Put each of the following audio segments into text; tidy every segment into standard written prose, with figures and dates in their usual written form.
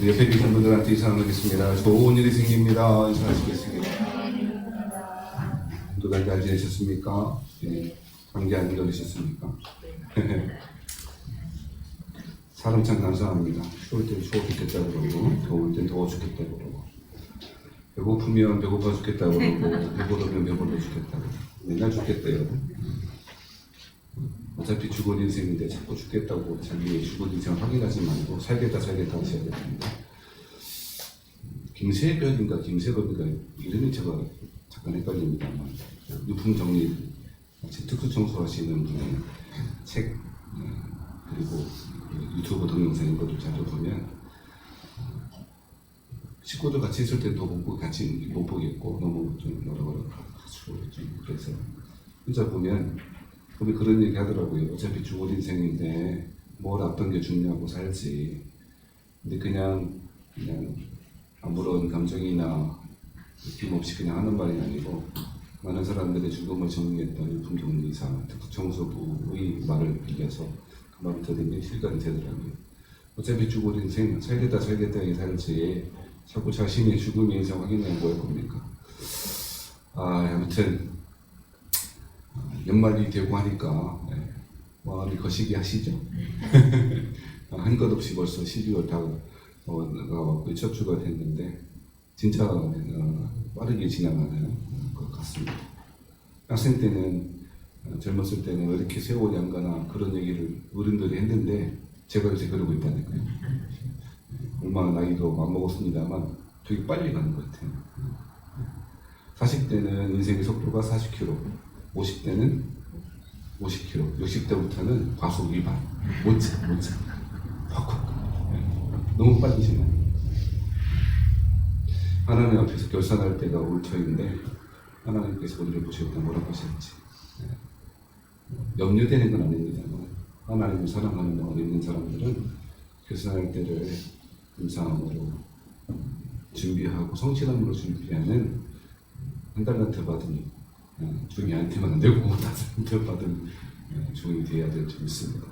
옆에 계신 분들한테 인사하겠습니다. 좋은 일이 생깁니다. 인사하시겠습니다. 두 달 잘 지내셨습니까? 네. 감기 안 걸리셨습니까? 사람 참 감사합니다. 추울 땐 추워 죽겠다 그러고, 더울 땐 더워 죽겠다 그러고, 배고프면 배고파 죽겠다 그러고, 배부르면 배불러 죽겠다 그러고, 맨날 죽겠대요. 어차피 죽을 인생인데 자꾸 죽겠다고 자기의 죽을 인생을 확인하지 말고 살겠다 하셔야 됩니다. 김세벽인가 김세법인가 이름이 제가 잠깐 헷갈립니다만 유품 정리 특수 청소하시는 분의 책 그리고 유튜브 동영상인 것도 자주 보면 식구들 같이 있을 때도 같이 못 보겠고 너무 좀 뭐라고 좀 그래서 혼자 보면 그런 얘기 하더라고요. 어차피 죽을 인생인데 뭘 어떤 게 중요하고 살지. 근데 그냥 아무런 감정이나 느낌 없이 그냥 하는 말이 아니고 많은 사람들의 죽음을 정리했던 유품정리사 특수청소부의 말을 빌려서 그 말을 들으면 실감이 되더라고요. 어차피 죽을 인생 살겠다 살지 자꾸 자신의 죽음의 인생 확인하면 뭐 할 겁니까? 아무튼 연말이 되고 하니까 마음이 거시기 하시죠? 한 것 없이 벌써 12월 다 나왔고 첫 주가 됐는데 진짜 빠르게 지나가는 것 같습니다. 학생 때는 젊었을 때는 왜 이렇게 세월이 안 가나 그런 얘기를 어른들이 했는데 제가 요새 그러고 있다니까요. 얼마나 나이도 안 먹었습니다만 되게 빨리 가는 것 같아요. 40대는 인생의 속도가 40km, 50대는 50km, 60대부터는 과속 위반, 못 차. 확. 너무 빨리 지나요. 하나님 앞에서 결산할 때가 올 터인데 하나님께서 우리를 보실 때 뭐라고 하실지 염려되는 건 아닙니다만 하나님을 사랑하는 마음이 있는 사람들은 결산할 때를 감사함으로 준비하고 성실함으로 준비하는 한 달란트 받은 종이한테만 안 되고 나한테 받은 종이 되어야 될 줄 믿습니다.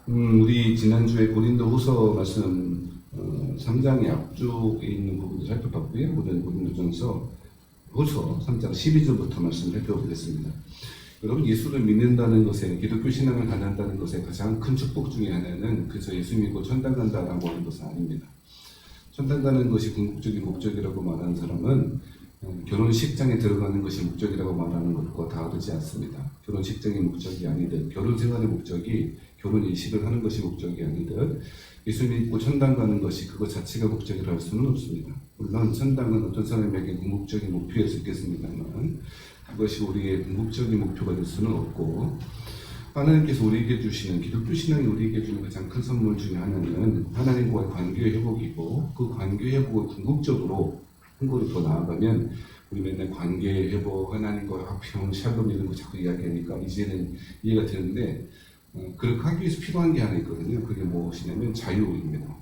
우리 지난주에 고린도후서 말씀 3장의 앞쪽에 있는 부분을 살펴봤고요. 오늘 고린도전서 후서 3장 12절부터 말씀을 살펴보겠습니다. 여러분 예수를 믿는다는 것에 기독교 신앙을 갖는다는 것에 가장 큰 축복 중에 하나는 그저 예수 믿고 천당 간다라고 하는 것은 아닙니다. 천당 가는 것이 궁극적인 목적이라고 말하는 사람은 결혼식장에 들어가는 것이 목적이라고 말하는 것과 다르지 않습니다. 결혼식장의 목적이 아니듯 결혼 생활의 목적이 결혼 예식을 하는 것이 목적이 아니듯 예수 믿고 천당 가는 것이 그것 자체가 목적이라 할 수는 없습니다. 물론 천당은 어떤 사람에게 궁극적인 목표일 수 있겠습니다만 그것이 우리의 궁극적인 목표가 될 수는 없고 하나님께서 우리에게 주시는 기독교 신앙이 우리에게 주는 가장 큰 선물 중에 하나는 하나님과의 관계의 회복이고 그 관계 회복을 궁극적으로 한 걸음 더 나아가면 우리 맨날 관계 회복, 하나님과의 화평, 샬롬 이런 거 자꾸 이야기하니까 이제는 이해가 되는데 그렇게 하기 위해서 필요한 게 하나 있거든요. 그게 무엇이냐면 자유입니다.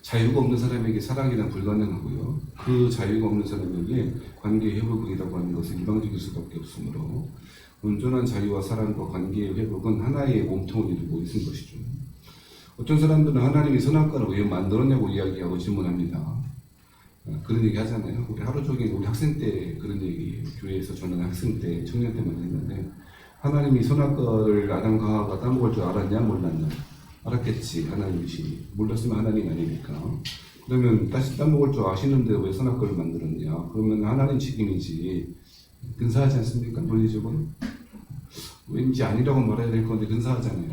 자유가 없는 사람에게 사랑이란 불가능하고요. 그 자유가 없는 사람에게 관계 회복이라고 하는 것은 일방적일 수밖에 없으므로 온전한 자유와 사랑과 관계의 회복은 하나의 몸통을 이루고 있는 것이죠. 어떤 사람들은 하나님이 선악과를 왜 만들었냐고 이야기하고 질문합니다. 그런 얘기 하잖아요. 우리 하루 종일 우리 학생 때 그런 얘기 교회에서 저는 학생 때 청년 때만 했는데 하나님이 선악과를 아담과 하와가 따먹을 줄 알았냐 몰랐냐? 알았겠지. 하나님이시. 몰랐으면 하나님 아니니까. 그러면 다시 따먹을 줄 아시는데 왜 선악과를 만들었냐? 그러면 하나님 책임이지. 근사하지 않습니까? 논리적으로? 왠지 아니라고 말해야 될 건데 근사하잖아요.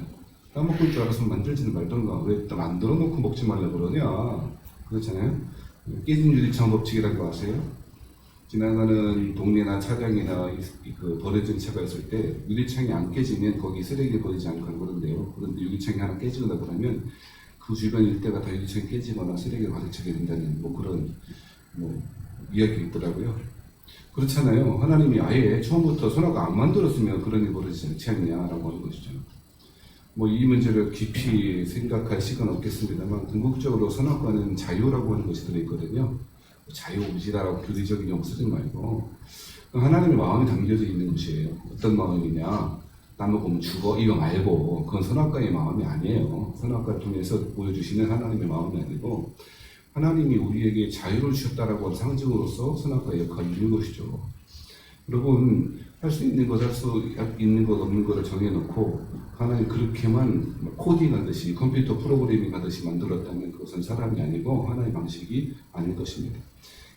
따먹을 줄 알았으면 만들지는 말던가. 왜 만들어 놓고 먹지 말라고 그러냐? 그렇잖아요. 깨진 유리창 법칙이라는 거 아세요? 지나가는 동네나 차량이나 그 버려진 차가 있을 때 유리창이 안 깨지면 거기 쓰레기 버리지 않고 그런데요. 그런데 유리창이 하나 깨지거나 그러면 그 주변 일대가 다 유리창이 깨지거나 쓰레기를 가득차게 된다는 그런 이야기가 있더라고요. 그렇잖아요. 하나님이 아예 처음부터 선악과 안 만들었으면 그런 일이 벌어지지 않지 않냐라고 하는 것이죠. 이 문제를 깊이 생각할 시간은 없겠습니다만 궁극적으로 선악과는 자유라고 하는 것이 들어있거든요. 자유의지라고 교리적인 용어 쓰지 말고 하나님의 마음이 담겨져 있는 것이에요. 어떤 마음이냐? 남 먹으면 죽어 이거 말고 그건 선악과의 마음이 아니에요. 선악과를 통해서 보여주시는 하나님의 마음이 아니고 하나님이 우리에게 자유를 주셨다라고 하는 상징으로서 선악과의 역할을 이루는 것이죠. 여러분 할 수 있는 것, 할 수 있는 것, 없는 것을 정해놓고 하나님 그렇게만 코딩하듯이 컴퓨터 프로그래밍 하듯이 만들었다면 그것은 사람이 아니고 하나님의 방식이 아닐 것입니다.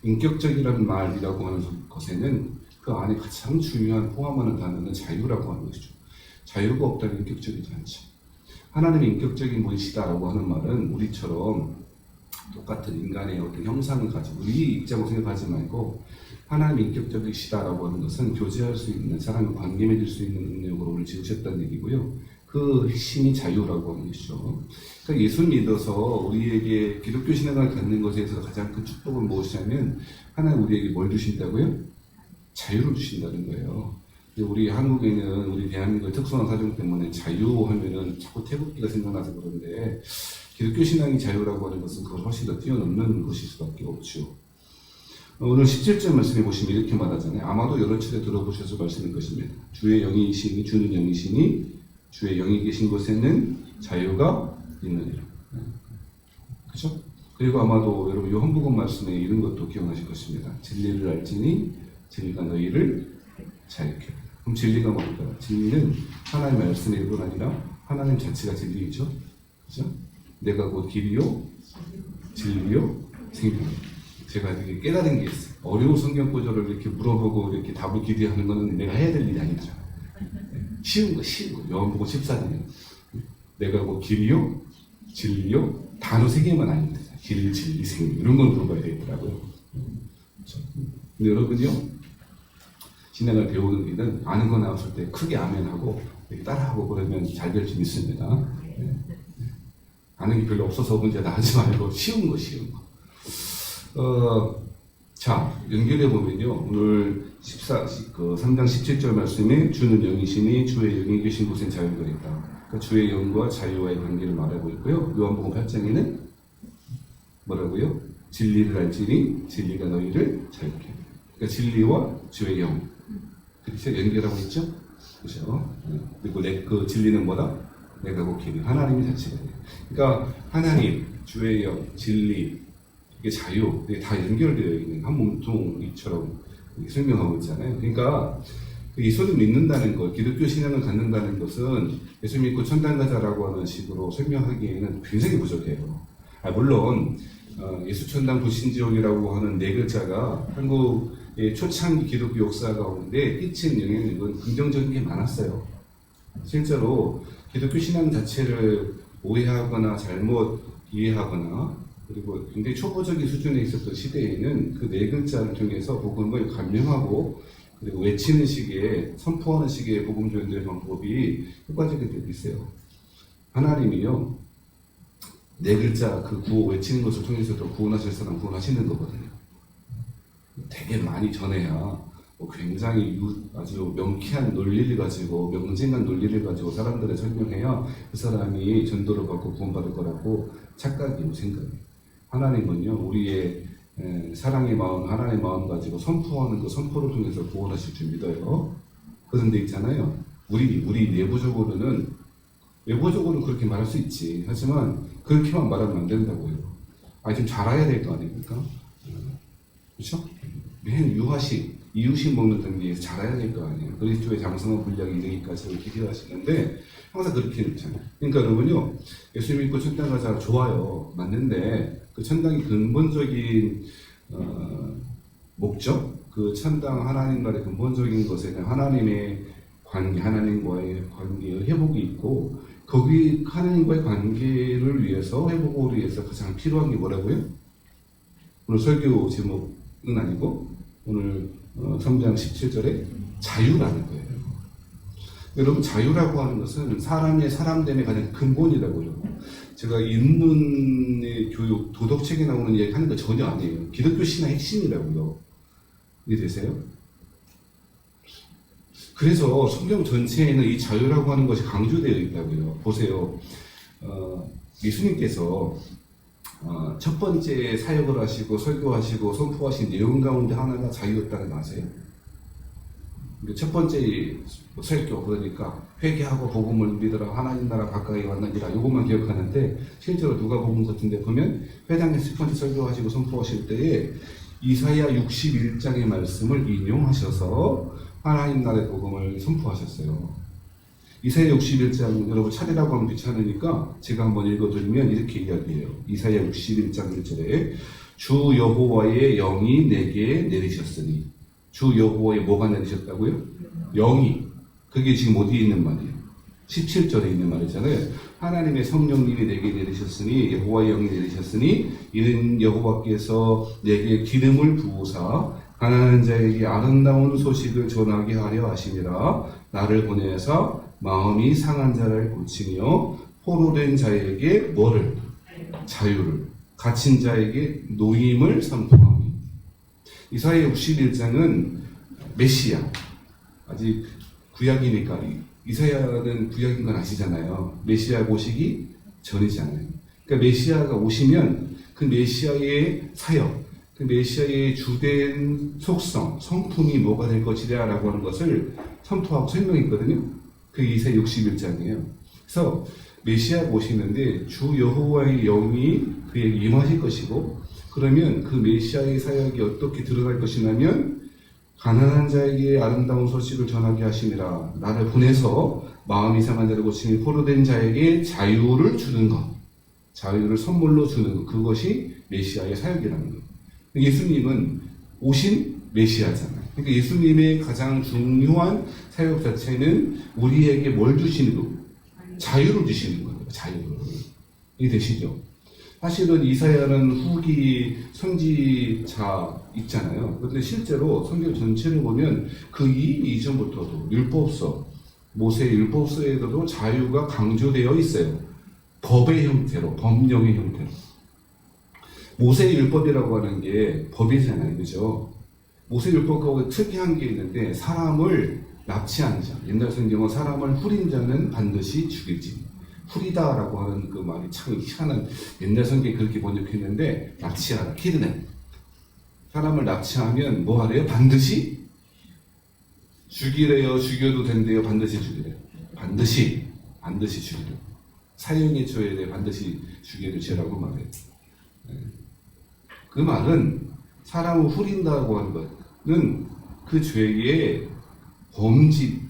인격적이라는 말이라고 하는 것에는 그 안에 가장 중요한 포함하는 단어는 자유라고 하는 것이죠. 자유가 없다면 인격적이지 않죠. 하나님이 인격적인 분이시다라고 하는 말은 우리처럼 똑같은 인간의 어떤 형상을 가지고 우리 입장으로 생각하지 말고 하나님이 인격적이시다라고 하는 것은 교제할 수 있는 사람과 관계 맺을 수 있는 능력으로 우리를 지으셨다는 얘기고요. 그 핵심이 자유라고 하는 것이죠. 그러니까 예수 믿어서 우리에게 기독교 신앙을 갖는 것에 있어서 가장 큰 축복은 무엇이냐면 하나님 우리에게 뭘 주신다고요? 자유를 주신다는 거예요. 우리 한국에는 우리 대한민국의 특수한 사정 때문에 자유하면은 자꾸 태극기가 생각나서 그런데 기독교 신앙이 자유라고 하는 것은 그걸 훨씬 더 뛰어넘는 것일 수밖에 없죠. 오늘 17절 말씀해 보시면 이렇게 말하잖아요. 아마도 여러 차례 들어보셔서 말씀인 것입니다. 주의 영이시니 주는 영이시니 주의 영이 계신 곳에는 자유가 있느니라. 그렇죠? 그리고 아마도 여러분 요한복음 말씀에 이런 것도 기억나실 것입니다. 진리를 알지니 진리가 너희를 자유케 하리라. 그럼 진리가 뭘까요? 진리는 하나님의 말씀의 일부가 아니라 하나님 자체가 진리이죠. 그렇죠? 내가 곧 길이요 진리요 생명이요. 제가 되게 깨달은 게 있어요. 어려운 성경 구절을 이렇게 물어보고 이렇게 답을 기대하는 거는 내가 해야 될 일이 아니죠. 쉬운 거. 요한복음 14장에 내가 곧 길이요, 진리요, 단어 3개만 아니면 되잖아요. 길, 진리, 생명 이런 걸 물어봐야 되더라고요. 그렇죠? 근데 여러분요, 신앙을 배우는 길은 아는 거 나왔을 때 크게 아멘하고 이렇게 따라하고 그러면 잘 될 수 있습니다. 네. 아는 게 별로 없어서 문제다 하지 말고 쉬운 거. 자, 연결해보면요. 오늘 3장 17절 말씀에 주는 영이시니 주의 영이 계신 곳엔 자유가 있다. 그러니까 주의 영과 자유와의 관계를 말하고 있고요. 요한복음 8장에는 뭐라고요? 진리를 알지니 진리가 너희를 자유케 하리라. 그러니까 진리와 주의 영. 그렇죠? 연결하고 있죠? 그렇죠? 그리고 그 진리는 뭐다? 내가 곧 길이. 하나님이 자체가 돼요. 그러니까 하나님, 주의 영, 진리, 이게 자유, 이게 다 연결되어 있는 한 몸통이처럼 설명하고 있잖아요. 그러니까 예수를 믿는다는 것, 기독교 신앙을 갖는다는 것은 예수 믿고 천당 가자라고 하는 식으로 설명하기에는 굉장히 부족해요. 물론 예수 천당 불신지옥이라고 하는 4글자가 한국의 초창기 기독교 역사 가운데 끼친 영향력은 긍정적인 게 많았어요. 실제로 기독교 신앙 자체를 오해하거나 잘못 이해하거나 그리고 굉장히 초보적인 수준에 있었던 시대에는 그 4글자를 통해서 복음을 감명하고 그리고 외치는 시기에 선포하는 시기에 복음 전도의 방법이 효과적인 때도 있어요. 하나님이요 4글자 그 구호 외치는 것을 통해서도 구원하실 사람 구원하시는 거거든요. 되게 많이 전해야 굉장히 아주 명쾌한 논리를 가지고 명쟁한 논리를 가지고 사람들을 설명해야 그 사람이 전도를 받고 구원받을 거라고 착각이고 생각이에요. 하나님은요 우리의 사랑의 마음, 하나님의 마음 가지고 선포하는 그 선포를 통해서 구원하실 줄 믿어요. 그런데 있잖아요. 우리 내부적으로는 외부적으로는 그렇게 말할 수 있지. 하지만 그렇게만 말하면 안 된다고요. 좀 잘해야 될 거 아닙니까? 그렇죠? 맨 이유식 먹는 등지에서 잘해야 될 거 아니에요. 그리스도의 장성한 분량이 이르기까지 기대하시는데 항상 그렇게 했잖아요. 그러니까 여러분요 예수 믿고 천당 가자 좋아요. 맞는데 그 천당의 근본적인 목적, 그 천당 하나님과의 근본적인 것에는 하나님의 관계, 하나님과의 관계의 회복이 있고 거기 하나님과의 관계를 위해서 회복을 위해서 가장 필요한 게 뭐라고요? 오늘 설교 제목은 아니고 오늘 3장 17절에 자유라는 거예요. 여러분 자유라고 하는 것은 사람의 사람됨의 가장 근본이라고요. 제가 인문의 교육, 도덕책에 나오는 얘기 하는 거 전혀 아니에요. 기독교 신앙의 핵심이라고요. 이해되세요? 그래서 성경 전체에는 이 자유라고 하는 것이 강조되어 있다고요. 보세요. 예수님께서 첫 번째 사역을 하시고 설교하시고 선포하신 내용 가운데 하나가 자유였다는 거 아세요? 첫 번째 설교 그러니까 회개하고 복음을 믿으라 하나님 나라 가까이 왔느니라 이것만 기억하는데 실제로 누가복음 같은데 보면 회당에서 첫 번째 설교하시고 선포하실 때에 이사야 61장의 말씀을 인용하셔서 하나님 나라의 복음을 선포하셨어요. 이사야 61장 여러분 차례라고 하면 귀찮으니까 제가 한번 읽어드리면 이렇게 이야기해요. 이사야 61장 1절에 주 여호와의 영이 내게 내리셨으니 주 여호와의 뭐가 내리셨다고요? 영이. 그게 지금 어디에 있는 말이에요? 17절에 있는 말이잖아요. 하나님의 성령님이 내게 내리셨으니 여호와의 영이 내리셨으니 이는 여호와께서 내게 기름을 부으사 가난한 자에게 아름다운 소식을 전하게 하려 하심이라. 나를 보내서 마음이 상한 자를 고치며 포로된 자에게 뭐를? 자유를, 갇힌 자에게 노임을 선포하니. 이사야 61장은 메시아, 아직 구약이니까 이사야는 구약인 건 아시잖아요. 메시아 오시기 전이잖아요. 그러니까 메시아가 오시면 그 메시아의 사역, 그 메시아의 주된 속성, 성품이 뭐가 될 것이냐 라고 하는 것을 선포하고 설명했거든요. 그 이사야 61장이에요. 그래서 메시아가 오시는데 주 여호와의 영이 그에게 임하실 것이고, 그러면 그 메시아의 사역이 어떻게 드러날 것이냐면 가난한 자에게 아름다운 소식을 전하게 하심이라. 나를 보내서 마음이 상한 자를 고치니 포로된 자에게 자유를 주는 것, 자유를 선물로 주는 것, 그것이 메시아의 사역이라는 거예요. 예수님은 오신 메시아잖아요. 그러니까 예수님의 가장 중요한 사역 자체는 우리에게 뭘 주시는 거고? 자유를 주시는 거예요. 자유를. 이해되시죠? 사실은 이사야는 후기 선지자 있잖아요. 그런데 실제로 성경 전체를 보면 그 이전부터도 율법서, 모세 율법서에도 자유가 강조되어 있어요. 법의 형태로, 법령의 형태로. 모세 율법이라고 하는 게 법이잖아요. 그죠? 모세 율법하고 특이한 게 있는데 사람을 납치한 자, 옛날 성경은 사람을 후린 자는 반드시 죽일지. 후리다라고 하는 그 말이 참 희한한, 옛날 성경에 그렇게 번역했는데 납치하다, 키드냅. 사람을 납치하면 뭐 하래요? 반드시 죽이래요? 죽여도 된대요? 반드시 죽이래요? 반드시 죽이래요. 사형에 처해야 돼. 반드시 죽여야 될 죄라고 말해요. 그 말은 사람을 후린다고 하는 것은 그 죄의 범죄,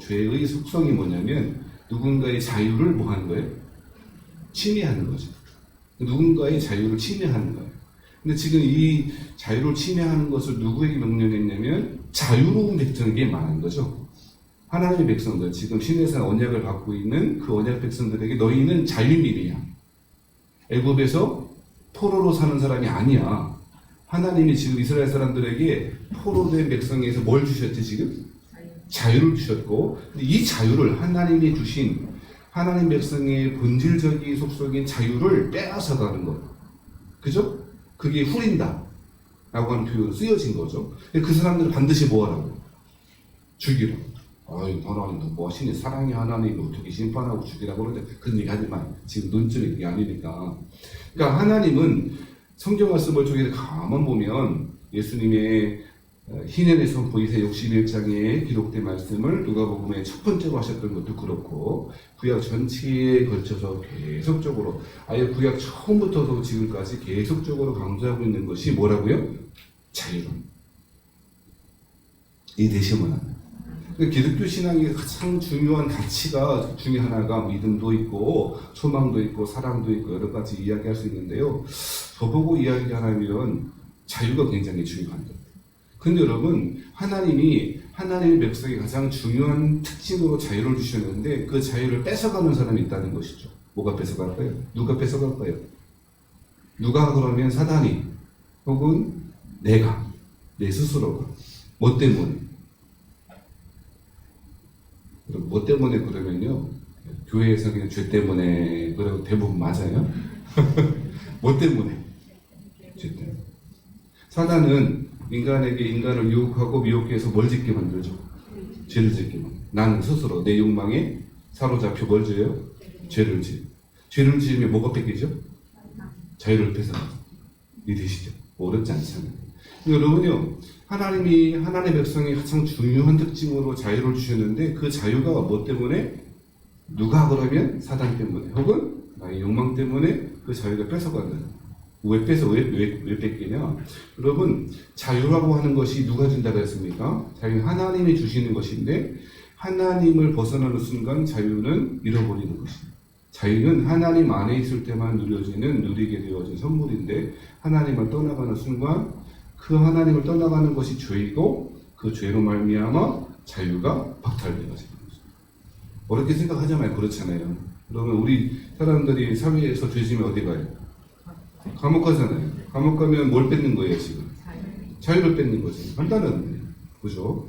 죄의 속성이 뭐냐면 누군가의 자유를 뭐 하는 거예요? 침해하는 거죠. 누군가의 자유를 침해하는 거예요. 근데 지금 이 자유를 침해하는 것을 누구에게 명령했냐면 자유로운 백성에게 말하는 거죠. 하나님의 백성들, 지금 신에서 언약을 받고 있는 그 언약 백성들에게 너희는 자유민이야. 애굽에서 포로로 사는 사람이 아니야. 하나님이 지금 이스라엘 사람들에게 포로된 백성에서 뭘 주셨지 지금? 자유를 주셨고, 이 자유를 하나님이 주신 하나님 백성의 본질적인 속성인 자유를 빼앗아가는 것. 그죠? 그게 후린다 라고 하는 표현이 쓰여진 거죠. 그 사람들은 반드시 뭐 하라고? 죽이라. 아유, 하나님, 뭐 하시니? 사랑의 하나님이 어떻게 심판하고 죽이라고 그러는데 그런 얘기 하지 마. 지금 논점이 그게 아니니까. 그러니까 하나님은 성경 말씀을 저기 가만 보면 예수님의 희년의 선포 이사야 61장에 기록된 말씀을 누가복음의 첫 번째로 하셨던 것도 그렇고 구약 전체에 걸쳐서 계속적으로 아예 구약 처음부터 지금까지 계속적으로 강조하고 있는 것이 뭐라고요? 자유로. 이 되시면 기독교 신앙의 가장 중요한 가치가 중에 하나가 믿음도 있고 소망도 있고 사랑도 있고 여러 가지 이야기할 수 있는데요. 저보고 이야기하면 자유가 굉장히 중요한 것. 근데 여러분, 하나님이 하나님의 백성의 가장 중요한 특징으로 자유를 주셨는데 그 자유를 뺏어가는 사람이 있다는 것이죠. 뭐가 뺏어갈까요? 누가 뺏어갈까요? 누가 그러면 사단이 혹은 내가, 내 스스로가. 뭐 때문에? 뭐 때문에 그러면요, 교회에서 그냥 죄 때문에 그러고 대부분 맞아요. 뭐 때문에? 죄 때문에. 사단은 인간에게 인간을 유혹하고 미혹해서 뭘 짓게 만들죠? 죄를 짓게 만들죠. 나는 스스로 내 욕망에 사로잡혀 뭘 지어요? 죄를 지어요. 죄를 지으면 뭐가 뺏기죠? 자유를 뺏어가죠. 이해되시죠? 어렵지 않잖아요. 여러분요, 하나님의 백성이 가장 중요한 특징으로 자유를 주셨는데 그 자유가 뭐 때문에? 누가 그러면? 사단 때문에 혹은 나의 욕망 때문에 그 자유가 뺏어가는. 왜 뺏기냐? 여러분, 자유라고 하는 것이 누가 준다고 했습니까? 자유는 하나님이 주시는 것인데 하나님을 벗어나는 순간 자유는 잃어버리는 것입니다. 자유는 하나님 안에 있을 때만 누리게 되어진 선물인데 하나님을 떠나가는 순간 그 하나님을 떠나가는 것이 죄이고 그 죄로 말미암아 자유가 박탈되어지는 거죠. 어렵게 생각하잖아요. 그렇잖아요. 그러면 우리 사람들이 사회에서 죄 지면 어디 가요? 감옥 가잖아요. 감옥 가면 뭘 뺏는 거예요, 지금? 자유를 뺏는 거죠. 간단한, 그죠?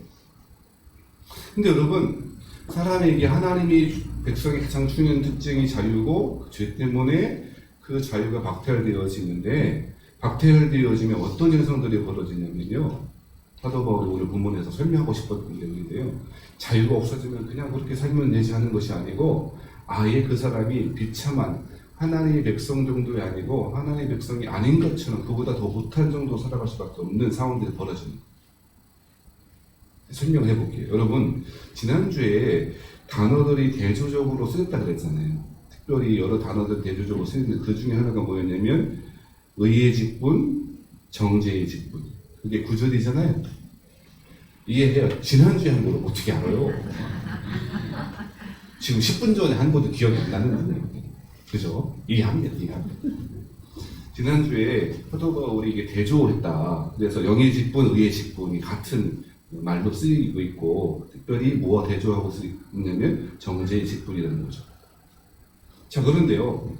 근데 여러분, 사람에게 하나님이 백성의 가장 중요한 특징이 자유고, 죄 때문에 그 자유가 박탈되어지는데, 박탈되어지면 어떤 현상들이 벌어지냐면요. 사도 바울이 오늘 본문에서 설명하고 싶었던 내용인데요. 자유가 없어지면 그냥 그렇게 살면 되지 하는 것이 아니고, 아예 그 사람이 비참한 하나님의 백성 정도이 아니고 하나님의 백성이 아닌 것처럼 그보다 더 못할 정도 살아갈 수밖에 없는 상황들이 벌어집니다. 설명을 해볼게요. 여러분, 지난주에 단어들이 대조적으로 쓰였다 그랬잖아요. 특별히 여러 단어들 대조적으로 쓰였는데 그 중에 하나가 뭐였냐면 의의 직분, 정죄의 직분. 그게 구절이잖아요. 이해해요. 지난주에 한 거를 어떻게 알아요? 지금 10분 전에 한 것도 기억이 안 나는 거예요. 그죠? 이해합니다. 지난주에 사도 바울이 이게 대조했다. 그래서 영의 직분, 의의 직분이 같은 말로 쓰이고 있고, 특별히 뭐와 대조하고 쓰이고 있냐면 정죄의 직분이라는 거죠. 자, 그런데요,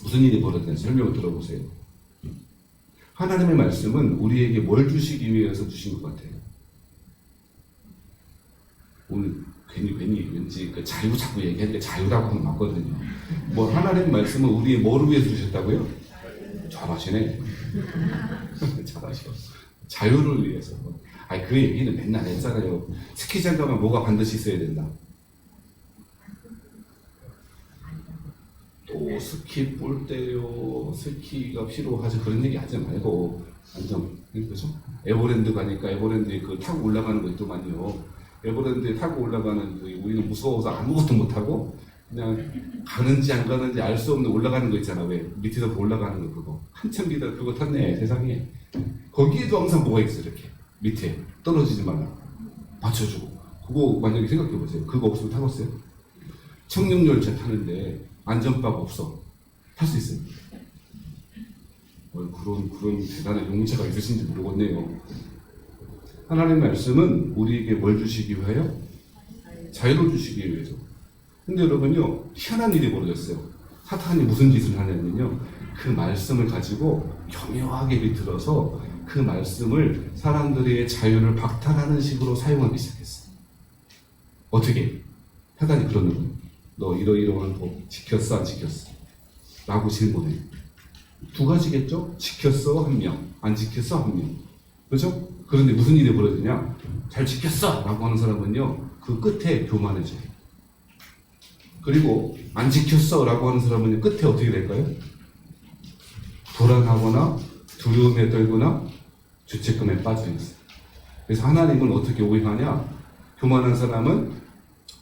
무슨 일이 벌어졌는지 설명을 들어보세요. 하나님의 말씀은 우리에게 뭘 주시기 위해서 주신 것 같아요? 오늘 괜히 왠지 그 자유 자꾸 얘기하니까 자유라고 하면 맞거든요. 뭐 하나님 말씀은 우리의 뭐를 위해서 주셨다고요? 잘하시네. 잘하셔. 자유를 위해서. 아니 그 얘기는 맨날 했잖아요. 스키장 가면 뭐가 반드시 있어야 된다. 또 스키 볼때요. 스키가 필요하지 그런 얘기 하지 말고 완전 그죠? 에버랜드 가니까 에버랜드에 그 타고 올라가는 거 있더만요. 에버랜드에 타고 올라가는 그 우리는 무서워서 아무것도 못하고 그냥 가는지 안 가는지 알 수 없는 올라가는 거 있잖아. 왜 밑에서 올라가는 거 그거 한참 기다 그거 탔네 세상에. 거기에도 항상 뭐가 있어 이렇게 밑에 떨어지지 말라 받쳐주고. 그거 만약에 생각해 보세요. 그거 없으면 타봤어요? 청룡열차 타는데 안전바가 없어. 탈 수 있어요? 그런 대단한 용체가 있으신지 모르겠네요. 하나님의 말씀은 우리에게 뭘 주시기 위하여? 자유를 주시기 위해서. 근데 여러분요, 희한한 일이 벌어졌어요. 사탄이 무슨 짓을 하냐면요, 그 말씀을 가지고 교묘하게 비틀어서 그 말씀을 사람들의 자유를 박탈하는 식으로 사용하기 시작했어요. 어떻게? 사탄이 그러는 거예요. 너 이러이러한 거 지켰어, 안 지켰어? 라고 질문해요. 두 가지겠죠? 지켰어, 한 명. 안 지켰어, 한 명. 그죠? 그런데 무슨 일이 벌어지냐? 잘 지켰어! 라고 하는 사람은요, 그 끝에 교만해져요. 그리고 안 지켰어! 라고 하는 사람은 끝에 어떻게 될까요? 불안하거나 두려움에 떨거나 죄책감에 빠져있어요. 그래서 하나님은 어떻게 오행하냐? 교만한 사람은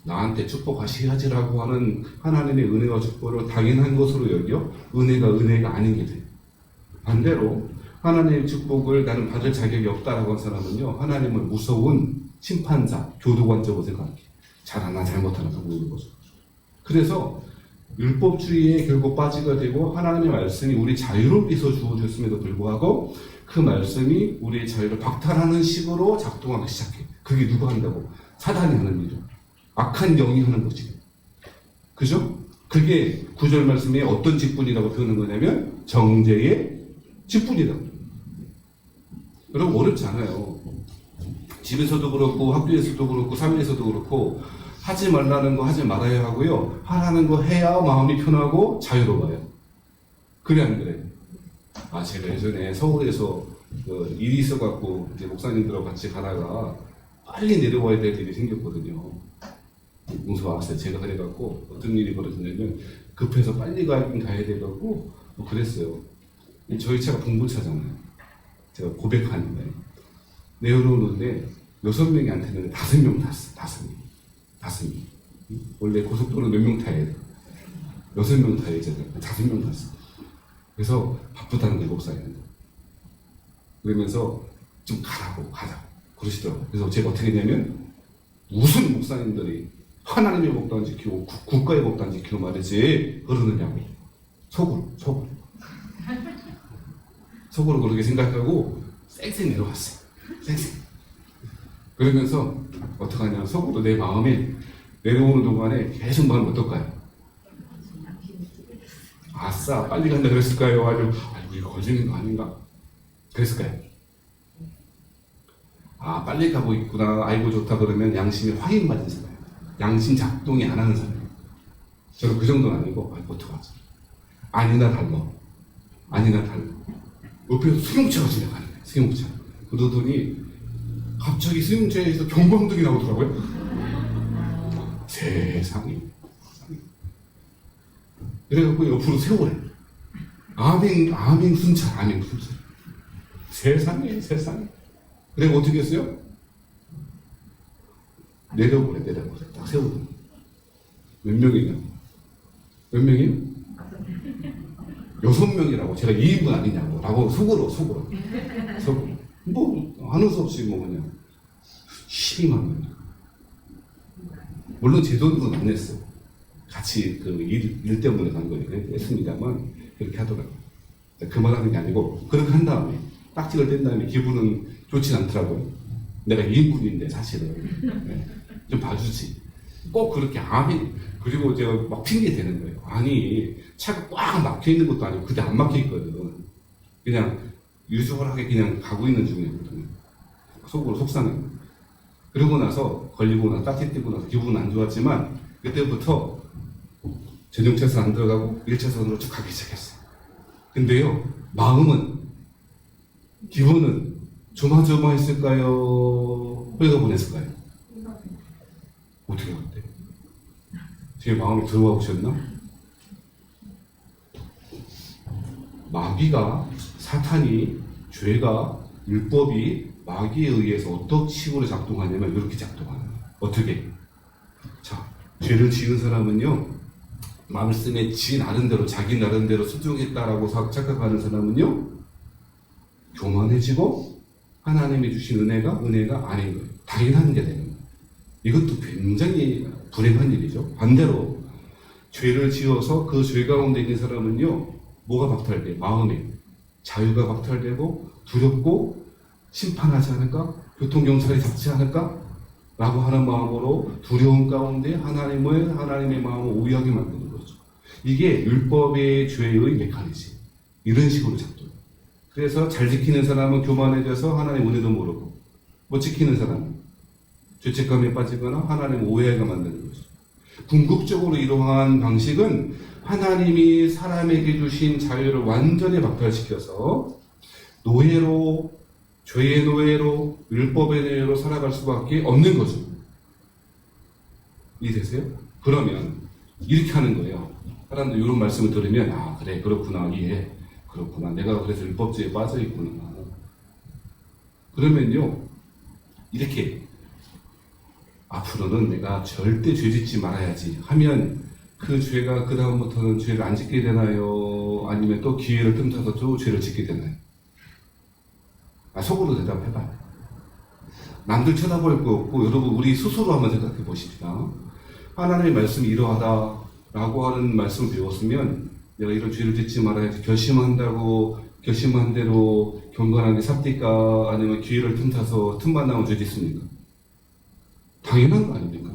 나한테 축복하셔야지라고 하는 하나님의 은혜와 축복을 당연한 것으로 여겨 은혜가 아닌 게 돼요. 반대로 하나님의 축복을 나는 받을 자격이 없다라고 하는 사람은요, 하나님을 무서운 심판자, 교도관적으로 생각해요. 잘하나 잘못하나 하고 있는 거죠. 그래서 율법주의에 결국 빠지게 되고 하나님의 말씀이 우리 자유를 위해서 주어졌음에도 불구하고 그 말씀이 우리의 자유를 박탈하는 식으로 작동하기 시작해요. 그게 누가 한다고? 사단이 하는 일이죠. 악한 영이 하는 거지. 그죠? 그게 9절 말씀에 어떤 직분이라고 표현한 거냐면 정죄의 직분이다. 여러분 어렵지 않아요. 집에서도 그렇고 학교에서도 그렇고 사회에서도 그렇고 하지 말라는 거 하지 말아야 하고요. 하라는 거 해야 마음이 편하고 자유로워요. 그래 안 그래? 제가 예전에 서울에서 일이 있어갖고 이제 목사님들하고 같이 가다가 빨리 내려와야 될 일이 생겼거든요. 용서 왔어요. 제가 그래갖고 어떤 일이 벌어졌냐면 급해서 빨리 가야 돼갖고 그랬어요. 저희 차가 봉고차잖아요. 제가 고백하는 거예요. 내려오는데 6명한테는 5명 탔어. 5명. 원래 고속도로 몇 명 타야 돼? 6명 타야 되잖아요. 5명 탔어. 그래서 바쁘다는 게 목사님. 그러면서 좀 가자. 그러시더라고요. 그래서 제가 어떻게 했냐면, 무슨 목사님들이 하나님의 법도 안 지키고 국가의 법도 안 지키고 말이지 그러느냐고. 속으로 그렇게 생각하고 쌩쌩 내려왔어요. 쌩쌩. 그러면서 어떡하냐, 속으로 내 마음에 내려오는 동안에 계속 마음이 어떨까요? 아싸, 빨리 간다 그랬을까요? 아니면 이거 걸리는 거 아닌가? 그랬을까요? 아, 빨리 가고 있구나, 아이고 좋다 그러면 양심이 확인받은 사람, 양심 작동이 안 하는 사람. 저는 그 정도는 아니고, 어떡하지? 아니나 달라. 옆에서 승용차가 지나가는 거예요. 승용차. 그러더니 갑자기 승용차에서 경광등이 나오더라고요. 세상에. 그래갖고 옆으로 세우래. 아맹 순찰. 세상에. 그래서 어떻게 했어요? 내려보래. 딱 세우더니. 몇 명이에요? 6명이라고. 제가 2인분 아니냐고. 라고 속으로. 하는 수 없이 그냥 12만 원. 물론 제 돈은 안 냈어. 같이 일 때문에 간 거니까 했습니다만, 그렇게 하더라고요. 그만하는 게 아니고, 그렇게 한 다음에, 딱지를 뗀 다음에 기분은 좋진 않더라고요. 내가 2인분인데, 사실은. 네. 좀 봐주지. 꼭 그렇게 그리고 제가 막 핑계 대는 거예요. 아니, 차가 꽉 막혀 있는 것도 아니고, 그때 안 막혀 있거든. 그냥 유수월하게 그냥 가고 있는 중이거든요. 속으로 속상해. 그러고 나서, 걸리고 나서, 딱지 떼고 나서 기분은 안 좋았지만, 그때부터 전용차선 안 들어가고 1차선으로 쭉 가기 시작했어요. 근데요, 기분은 조마조마했을까요? 회가 보냈을까요? 어떻게 어때? 제 마음에 들어와 보셨나? 마귀가, 사탄이, 죄가, 율법이 마귀에 의해서 어떤 식으로 작동하냐면 이렇게 작동하는 거예요. 어떻게? 자, 죄를 지은 사람은요, 말씀에 자기 나름대로 수정했다라고 착각하는 사람은요, 교만해지고 하나님이 주신 은혜가 아닌 거예요. 당연한 게 되는 거예요. 이것도 굉장히 불행한 일이죠. 반대로 죄를 지어서 그 죄 가운데 있는 사람은요, 뭐가 박탈돼요? 마음에 자유가 박탈되고 두렵고 심판하지 않을까? 교통경찰이 잡지 않을까? 라고 하는 마음으로 두려움 가운데 하나님의 마음을 오해하게 만드는 거죠. 이게 율법의 죄의 메커니즘. 이런 식으로 작동해요. 그래서 잘 지키는 사람은 교만해져서 하나님 은혜도 모르고, 못 지키는 사람은 죄책감에 빠지거나 하나님 오해하게 만드는 거죠. 궁극적으로 이러한 방식은 하나님이 사람에게 주신 자유를 완전히 박탈시켜서 죄의 노예로, 율법의 노예로 살아갈 수밖에 없는 거죠. 이해되세요? 그러면 이렇게 하는 거예요. 사람들 이런 말씀을 들으면, 아, 그래, 그렇구나, 이해. 그렇구나. 내가 그래서 율법주의에 빠져있구나. 그러면요, 이렇게 앞으로는 내가 절대 죄 짓지 말아야지 하면 그 죄가 그 다음부터는 죄를 안 짓게 되나요? 아니면 또 기회를 틈타서 또 죄를 짓게 되나요? 속으로 대답해봐요. 남들 쳐다볼 거 없고, 여러분, 우리 스스로 한번 생각해 보십시다. 하나님의 말씀이 이러하다라고 하는 말씀을 배웠으면, 내가 이런 죄를 짓지 말아야지 결심한 대로 경건하게 삽니까? 아니면 기회를 틈타서 틈만 나면 죄 짓습니까? 당연한 거 아닙니까?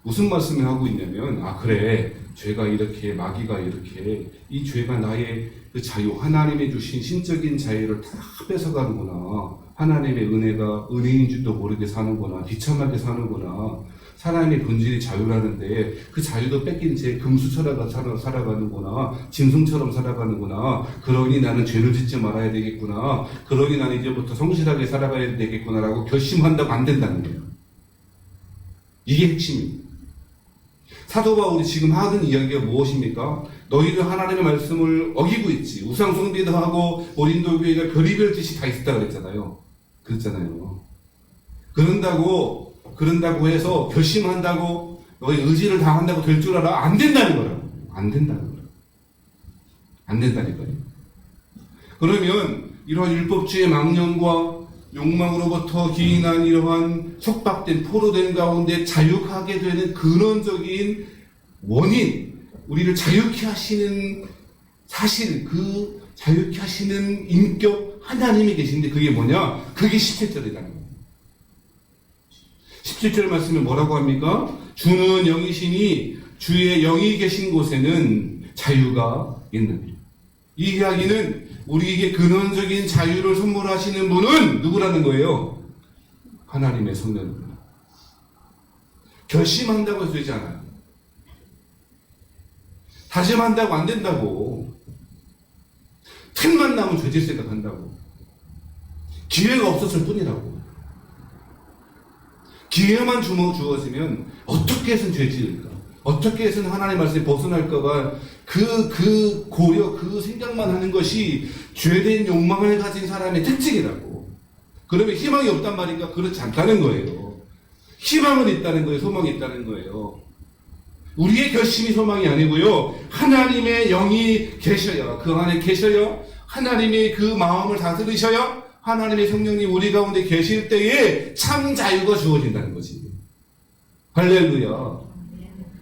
무슨 말씀을 하고 있냐면, 그래, 죄가 이렇게, 마귀가 이렇게, 이 죄가 나의 그 자유, 하나님이 주신 신적인 자유를 다 뺏어가는구나. 하나님의 은혜가 은혜인 줄도 모르게 사는구나. 비참하게 사는구나. 사람의 본질이 자유라는데 그 자유도 뺏긴 채 금수처럼 살아가는구나. 짐승처럼 살아가는구나. 그러니 나는 죄를 짓지 말아야 되겠구나. 그러니 나는 이제부터 성실하게 살아가야 되겠구나 라고 결심한다고 안 된다는 거예요. 이게 핵심입니다. 사도 바울이 지금 하는 이야기가 무엇입니까? 너희들 하나님의 말씀을 어기고 있지. 우상 숭배도 하고 고린도 교회가 별의별 짓이 다 있었다 그랬잖아요. 그랬잖아요. 그런다고 해서 결심한다고 너희 의지를 다한다고 될 줄 알아? 안 된다는 거라고. 안 된다는 거라고. 안 된다니까요. 그러면 이러한 율법주의 망령과 욕망으로부터 기인한 이러한 속박된 포로된 가운데 자유하게 되는 근원적인 원인, 우리를 자유케 하시는 사실, 그 자유케 하시는 인격 하나님이 계신데 그게 뭐냐? 그게 17절이라는 거예요. 17절 말씀에 뭐라고 합니까? 주는 영이시니 주의 영이 계신 곳에는 자유가 있느니라. 이 이야기는 우리에게 근원적인 자유를 선물하시는 분은 누구라는 거예요? 하나님의 성령입니다. 결심한다고 해서 되지 않아요. 다짐한다고 안 된다고. 틈만 나면 죄질 생각한다고. 기회가 없었을 뿐이라고. 기회만 주어지면 어떻게 해서는 죄지을까? 어떻게 해서는 하나님의 말씀에 벗어날까가 그 고려, 그 생각만 하는 것이 죄된 욕망을 가진 사람의 특징이라고. 그러면 희망이 없단 말인가? 그렇지 않다는 거예요. 희망은 있다는 거예요. 소망이 있다는 거예요. 우리의 결심이 소망이 아니고요. 하나님의 영이 계셔야, 그 안에 계셔야, 하나님의 그 마음을 다스리셔야, 하나님의 성령님 우리 가운데 계실 때에 참 자유가 주어진다는 거지. 할렐루야.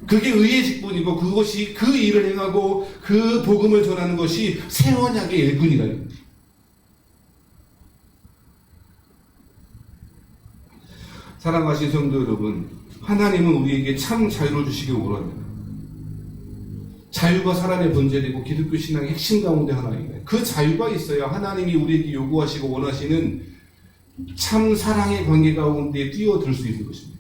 그게 의의 직분이고 그것이 그 일을 행하고 그 복음을 전하는 것이 새 언약의 일꾼이라는 거예요. 사랑하신 성도 여러분, 하나님은 우리에게 참 자유를 주시기 원합니다. 자유가 사람의 본질이고 기독교 신앙의 핵심 가운데 하나입니다. 그 자유가 있어야 하나님이 우리에게 요구하시고 원하시는 참 사랑의 관계 가운데 뛰어들 수 있는 것입니다.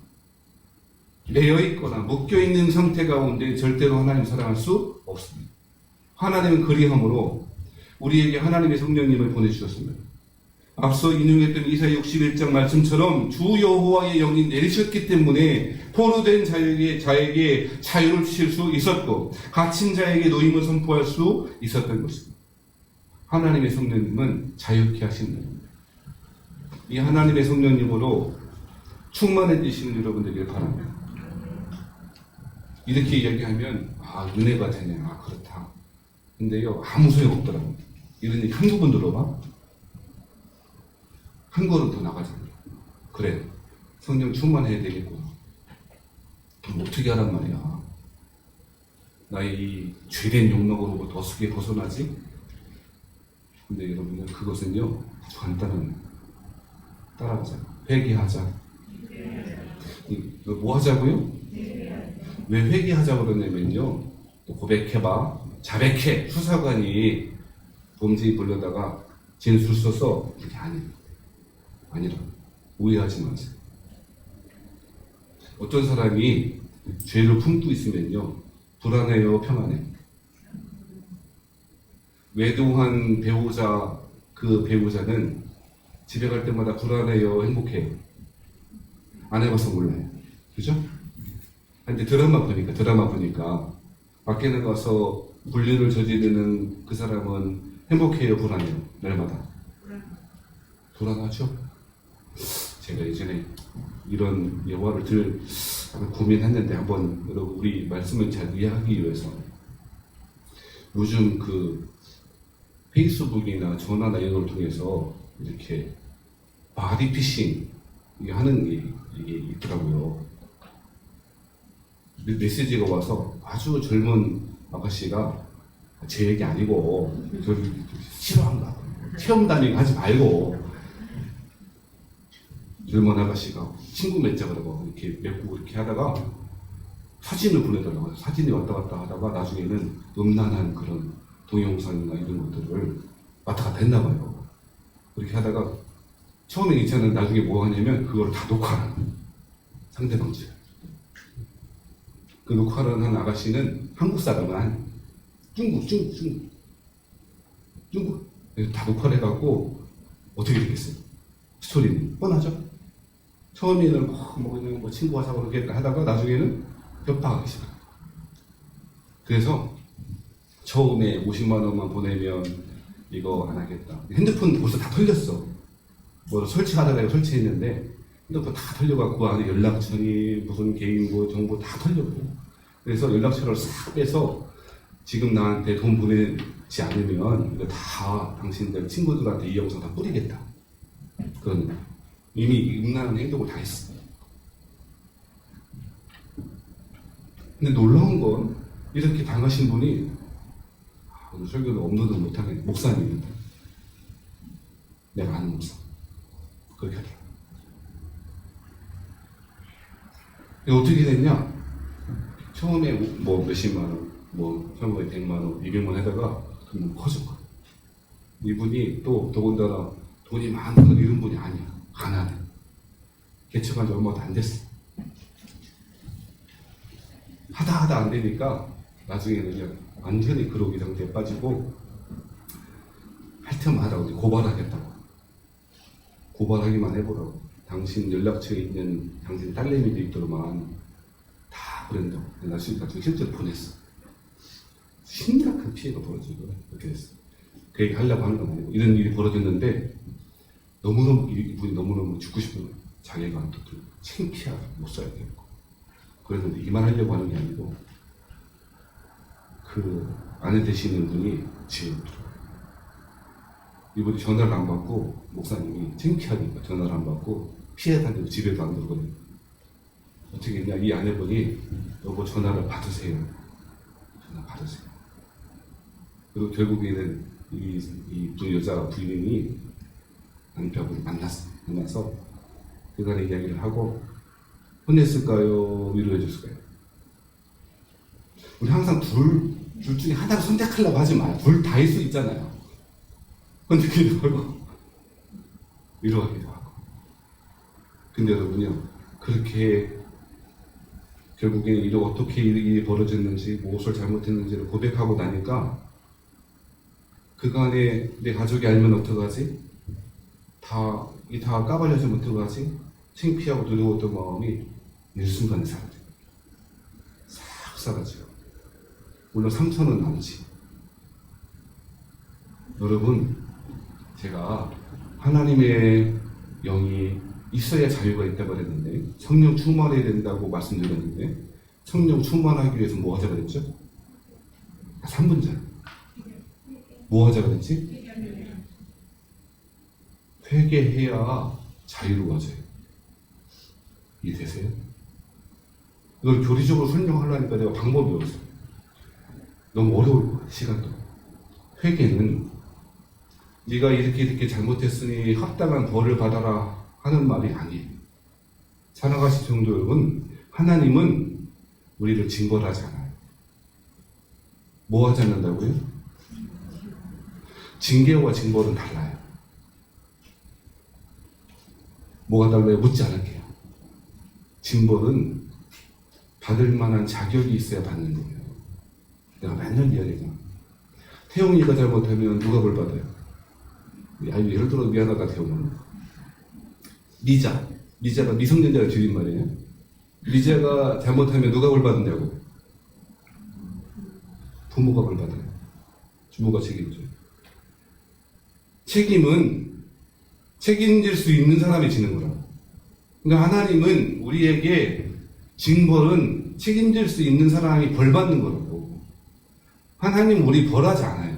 매여있거나 묶여있는 상태 가운데 절대로 하나님 사랑할 수 없습니다. 하나님은 그리함으로 우리에게 하나님의 성령님을 보내주셨습니다. 앞서 인용했던 이사야 61장 말씀처럼 주 여호와의 영이 내리셨기 때문에 포로된 자에게 자유를 주실 수 있었고 갇힌 자에게 노임을 선포할 수 있었던 것입니다. 하나님의 성령님은 자유케 하시는 분입니다. 이 하나님의 성령님으로 충만해지시는 여러분들에게 바랍니다. 이렇게 이야기하면 은혜가 되냐, 그렇다. 근데요, 아무 소용 없더라고요. 이런 얘기 한두 번 들어봐? 한 걸음 더 나가잖아요. 그래, 성령 충만해야 되겠구나. 그럼 어떻게 하란 말이야? 나의 죄된 욕망으로부터 어떻게 벗어나지? 근데 여러분들, 그것은요, 아주 간단한, 따라가자. 회개하자. 뭐 하자고요? 왜 회개하자고 그러냐면요, 또 고백해봐, 자백해, 수사관이 범죄에 불려다가 진술 써서 그게 아니라 오해하지 마세요. 어떤 사람이 죄를 품고 있으면요, 불안해요, 평안해요? 외도한 배우자, 그 배우자는 집에 갈 때마다 불안해요, 행복해요? 안 해봐서 몰라요. 그죠? 근데 드라마 보니까 밖에 나가서 불륜을 저지르는 그 사람은 행복해요, 불안해요? 날마다 불안하죠? 제가 예전에 이런 예화를 고민했는데 한번 여러분 우리 말씀을 잘 이해하기 위해서 요즘 그 페이스북이나 전화나 이런 걸 통해서 이렇게 바디피싱 하는 이게 있더라고요. 메시지가 와서 아주 젊은 아가씨가 제 얘기 아니고 저를 싫어한다. 체험 다니고 하지 말고 젊은 아가씨가 친구 맺자 그러고 이렇게 맺고 이렇게 하다가 사진을 보내달라고 해서 사진이 왔다 갔다 하다가 나중에는 음란한 그런 동영상이나 이런 것들을 왔다 갔다 했나 봐요. 그렇게 하다가 처음에 괜찮은 나중에 뭐 하냐면 그걸 다 녹화하는 상대방 집. 그 녹화를 한 아가씨는 한국 사람은 아니에요. 중국. 다 녹화를 해갖고 어떻게 됐겠어요? 스토리는 뻔하죠? 처음에는 뭐 친구 와서 그렇게 하다가 나중에는 협박하기 시작해요. 그래서 처음에 50만 원만 보내면 이거 안 하겠다. 핸드폰 벌써 다 털렸어. 뭐 설치하다가 이거 설치했는데 핸드폰 다 털려갖고 그 안에 연락처니 무슨 개인 뭐 정보 다 털렸고. 그래서 연락처를 싹 빼서 지금 나한테 돈 보내지 않으면 이거 다 당신들 친구들한테 이 영상 다 뿌리겠다. 그런 이미 음란한 행동을 다 했어. 근데 놀라운 건 이렇게 당하신 분이 오늘 설교는 업로드 못하게 목사님입니다. 내가 아는 목사. 그렇게 하더라고요. 어떻게 됐냐? 처음에 뭐 몇십만 원, 뭐 처음에 100만 원, 200만 원 하다가 좀 커졌고 이분이 또 더군다나 돈이 많아서 이런 분이 아니야. 가난해. 개척한 지 얼마도 안 됐어. 하다 안 되니까 나중에는요 완전히 그러기 상태에 빠지고 할 때마다 고발하겠다고. 고발하기만 해보라고. 당신 연락처에 있는 당신 딸내미도 있도록만 다 보낸다고. 나 지금 실제로 보냈어. 심각한 피해가 벌어지고 그렇게 됐어. 그 얘기 하려고 하는 건 아니고 이런 일이 벌어졌는데 이분이 너무너무 죽고 싶은 자기가 또 창피하고 못 살겠고 그랬는데 이 말 하려고 하는 게 아니고 그 아내 되시는 분이 집에 들어와요. 이분이 전화를 안 받고 목사님이 창피하니까 전화를 안 받고 피해 다니고 집에도 안 들어오거든요. 어떻게 했냐 이 아내분이 여보 전화를 받으세요. 전화 받으세요. 그리고 결국에는 이 여자 부인이 남편을 만나서 그간의 이야기를 하고 혼냈을까요? 위로해줬을까요? 우리 항상 둘 중에 하나를 선택하려고 하지 마요. 둘 다일 수 있잖아요. 혼내기도 하고 위로하기도 하고. 근데 여러분요 그렇게 결국에는 이게 어떻게 일이 벌어졌는지 무엇을 잘못했는지를 고백하고 나니까 그간에 내 가족이 알면 어떡하지? 다 까발려지면 어떡하지? 창피하고 두려웠던 마음이 일순간에 사라져요. 싹 사라져요. 물론 상처는 남지. 여러분, 제가 하나님의 영이 있어야 자유가 있다고 그랬는데 성령 충만해야 된다고 말씀드렸는데 성령 충만하기 위해서 뭐 하자 그랬죠? 3분절. 뭐 하자 그랬지? 회개해야 자유로워져요. 이해되세요? 이걸 교리적으로 설명하려니까 내가 방법이 없어요. 너무 어려울 거야, 시간도. 회개는 네가 이렇게 잘못했으니 합당한 벌을 받아라 하는 말이 아니에요. 살아가실 정도 여러분, 하나님은 우리를 징벌하지 않아요. 뭐 하지 않는다고요? 징계와 징벌은 달라요. 뭐가 달라요? 묻지 않을게요. 징벌은 받을 만한 자격이 있어야 받는 거예요. 내가 맨날 이야기하잖아. 태용이가 잘못하면 누가 벌 받아요? 예를 들어 미안하다 태용은. 미자가 미성년자를 줄임말이에요. 미자가 잘못하면 누가 벌 받느냐고? 부모가 벌 받아요. 부모가 책임져요. 책임은 책임질 수 있는 사람이 지는 거라고. 그러니까 하나님은 우리에게 징벌은 책임질 수 있는 사람이 벌 받는 거라고. 하나님 우리 벌하지 않아요.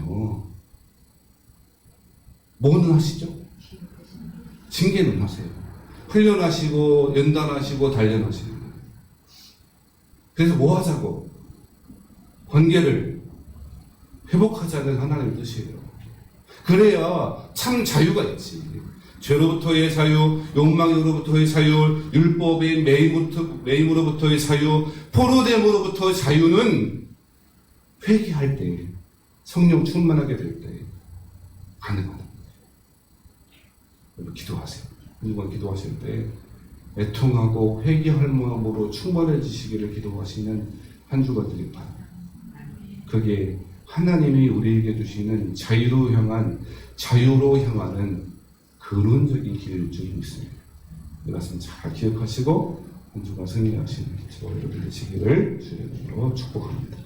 뭐는 하시죠? 징계는 하세요. 훈련하시고 연단하시고 단련하시는 거예요. 그래서 뭐 하자고? 관계를 회복하자는 하나님의 뜻이에요. 그래야 참 자유가 있지. 죄로부터의 자유, 욕망으로부터의 자유, 율법의 매임으로부터의 자유, 포로됨으로부터의 자유는 회개할 때, 성령 충만하게 될 때 가능하다. 여러분 기도하세요. 이번 기도하실 때 애통하고 회개할 마음으로 충만해지시기를 기도하시는 한 주가 되길 바랍니다. 그게 하나님이 우리에게 주시는 자유로 향하는 근원적인 길일 줄 믿습니다. 이 말씀 잘 기억하시고 한 주간 승리하시는 기도 여러분 되시기를 주의 이름으로 축복합니다.